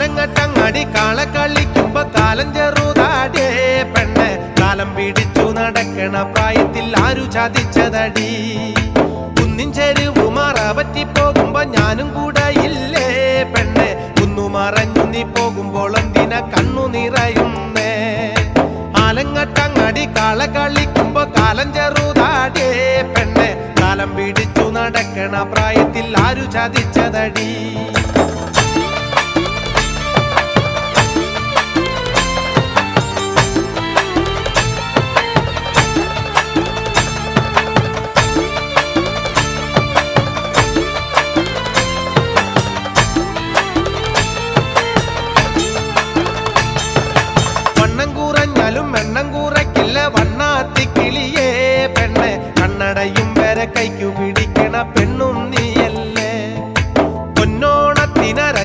ആലങ്ങട്ടങ്ങാടി കാള കളിക്കുമ്പോ കാലം ചെറുതാടേ പെണ്ണെ കാലം പിടിച്ചു നടക്കണ പ്രായത്തിൽ ആരു ചതിച്ചതടി കുന്നിൻ ചെരുവ് മറപറ്റി പോകുമ്പോ ഞാനും കൂടെ ഇല്ലേ പെണ്ണെ കുന്നു മറഞ്ഞു നീ പോകുമ്പോൾ എന്തിന കണ്ണു നിറയുന്നേ ആലങ്ങട്ടങ്ങാടി കാള കളിക്കുമ്പോ കാലം ചെറുതാടേ പെണ്ണെ കാലം പിടിച്ചു നടക്കണ പ്രായത്തിൽ ആരു ചതിച്ചതടി എണ്ണം